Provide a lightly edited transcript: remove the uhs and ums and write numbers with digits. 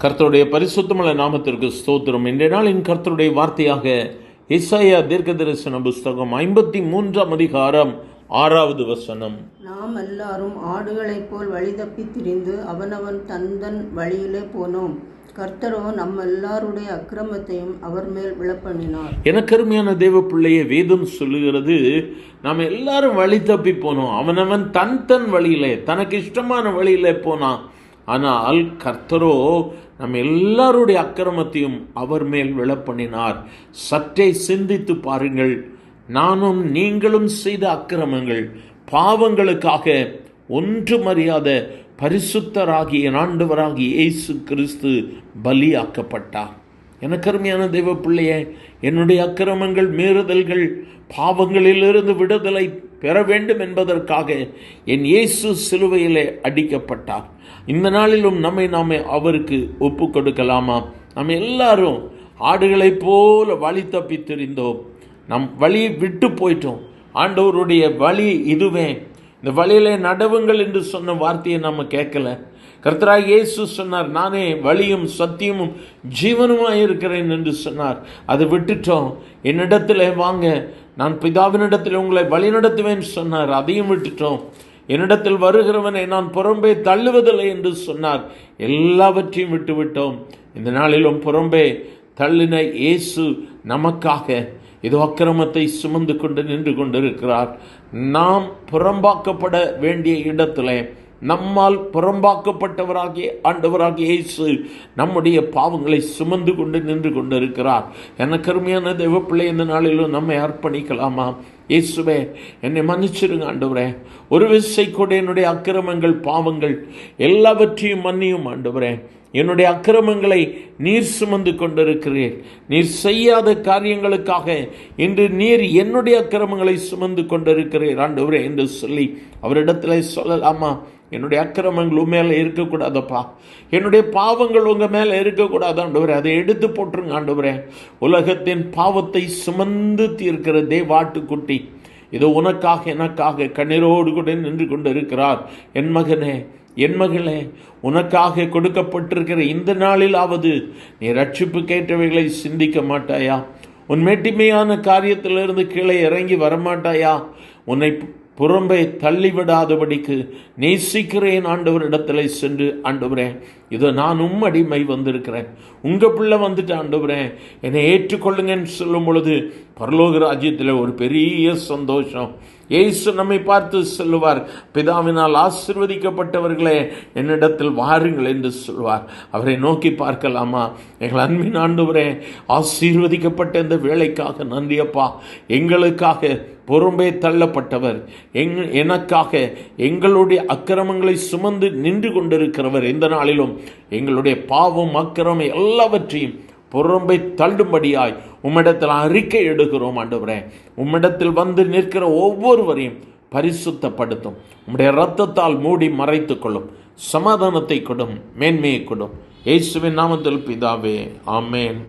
கர்த்தருடைய பரிசுத்தமுள்ள நாமத்திற்கு ஸ்தோத்திரம். இன்றைய நாளின் கர்த்தருடைய வார்த்தையாக எசாயா தீர்க்கதரிசன புஸ்தகம் 53ஆம் அதிகாரம் 6வது வசனம். நாம் எல்லாரும் ஆடுகளைப் போல் வழி தப்பி திரிந்து அவனவன் தந்தன் வழியிலே போனோம். கர்த்தரோ நம்ம எல்லாருடைய அக்கிரமத்தையும் அவர் மேல் விழப்பண்ணினார். எனக்கு அருமையான தேவ பிள்ளையே, வேதம் சொல்லுகிறது, நாம் எல்லாரும் வழி தப்பி போனோம். அவனவன் தன் வழியிலே, தனக்கு இஷ்டமான வழியிலே போனான். ஆனால் கர்த்தரோ நம்ம எல்லாருடைய அக்கிரமத்தையும் அவர் மேல் விழப்பண்ணினார். சற்றே சிந்தித்து பாருங்கள். நானும் நீங்களும் செய்த அக்கிரமங்கள், பாவங்களுக்காக ஒன்றுமறியாத பரிசுத்தராகிய ஆண்டவராகிய இயேசு கிறிஸ்து பலியாக்கப்பட்டார். எனக்கு அருமையான தெய்வ பிள்ளையே, என்னுடைய அக்கிரமங்கள், மீறுதல்கள், பாவங்களிலிருந்து விடுதலை பெற வேண்டும் என்பதற்காக என் இயேசு சிலுவையிலே அடிக்கப்பட்டார். இந்த நாளிலும் நாமே அவருக்கு ஒப்பு கொடுக்கலாமா? நம்ம எல்லாரும் ஆடுகளைப் போல வழி தப்பி திரிந்தோம். நம் வழியை விட்டு போயிட்டோம். ஆண்டவருடைய வழி இதுவே, இந்த வழியிலே நடவுங்கள் என்று சொன்ன வார்த்தையை நம்ம கேட்கல. கர்த்தராகிய இயேசு சொன்னார், நானே வழியும் சத்தியமும் ஜீவனுமாய் இருக்கிறேன் என்று சொன்னார். அதை விட்டுட்டோம். என்னிடத்தில் வாங்க, நான் பிதாவினிடத்தில் உங்களை வழி நடத்துவேன் சொன்னார். அதையும் விட்டுட்டோம். என்னிடத்தில் வருகிறவனை நான் புறம்பே தள்ளுவதில்லை என்று சொன்னார். எல்லாவற்றையும் விட்டுவிட்டோம். இந்த நாளிலும் புறம்பே தள்ளின இயேசு நமக்காக இது அக்கிரமத்தை சுமந்து கொண்டு நின்று கொண்டிருக்கிறார். நாம் புறம்பாக்கப்பட வேண்டிய இடத்துல நம்மால் புறம்பாக்கப்பட்டவராகிய ஆண்டவராகிய இயேசு நம்முடைய பாவங்களை சுமந்து கொண்டு நின்று கொண்டிருக்கிறார். எனக்கு அருமையான தெய்வ பிள்ளை, இந்த நாளிலும் நம்மை அர்ப்பணிக்கலாமா? இயேசுவே, என்னை மன்னிச்சிருங்க ஆண்டவரே. ஒரு விசை கூட என்னுடைய அக்கிரமங்கள், பாவங்கள் எல்லாவற்றையும் மன்னியும் ஆண்டவரே. என்னுடைய அக்கிரமங்களை நீர் சுமந்து கொண்டிருக்கிறீர். நீர் செய்யாத காரியங்களுக்காக இன்று நீர் என்னுடைய அக்கிரமங்களை சுமந்து கொண்டிருக்கிறீர் ஆண்டவரே என்று சொல்லி அவரிடத்துல சொல்லலாமா? என்னுடைய அக்கிரமங்கள் உங்க மேலே இருக்கக்கூடாதப்பா, என்னுடைய பாவங்கள் உங்க மேலே இருக்கக்கூடாது ஆண்டவரே. அதை எடுத்து போட்டுருங்க ஆண்டவரே. உலகத்தின் பாவத்தை சுமந்து தீர்க்கிற தேவாட்டுக்குட்டி இது உனக்காக எனக்காக கண்ணீரோடு கூட நின்று கொண்டு இருக்கிறார். என் மகனே, என் மகளே, உனக்காக கொடுக்கப்பட்டிருக்கிற இந்த நாளிலாவது நீ ரட்சிப்பு கேட்டவைகளை சிந்திக்க மாட்டாயா? உன் மேட்டிமையான காரியத்திலிருந்து கீழே இறங்கி வரமாட்டாயா? உன்னை புறம்பே தள்ளிவிடாதபடிக்கு நேசிக்கிறேன் ஆண்டவரிடத்துல சென்று, ஆண்டவரே, இதோ நான் அடிமை வந்திருக்கிறேன், உங்க பிள்ளை வந்துட்டு ஆண்டவரே என்னை ஏற்றுக்கொள்ளுங்கன்னு சொல்லும் பொழுது பரலோக ராஜ்யத்தில் ஒரு பெரிய சந்தோஷம். இயேசு நம்மை பார்த்து சொல்லுவார், பிதாவினால் ஆசீர்வதிக்கப்பட்டவர்களே என்னிடத்தில் வாருங்கள் என்று சொல்வார். அவரை நோக்கி பார்க்கலாமா? எங்கள் அன்பின் ஆண்டவரே, ஆசீர்வதிக்கப்பட்ட இந்த வேலைக்காக நன்றியப்பா. எங்களுக்காக புறம்பே தள்ளப்பட்டவர், எனக்காக எங்களுடைய அக்கிரமங்களை சுமந்து நின்று கொண்டிருக்கிறவர். இந்த நாளிலும் எங்களுடைய பாவம், அக்கிரமம் எல்லாவற்றையும் புறம்பை தள்ளும்படியாய் உம்மிடத்தில் அறிக்கை எடுக்கிறோம் ஆண்டவரே. உம்மிடத்தில் வந்து நிற்கிற ஒவ்வொருவரையும் பரிசுத்தப்படுத்தும். உம்முடைய இரத்தத்தால் மூடி மறைத்துக் கொள்ளும். சமாதானத்தை கொடும், மேன்மையை கொடும். இயேசுவின் நாமத்தில் பிதாவே, ஆமென்.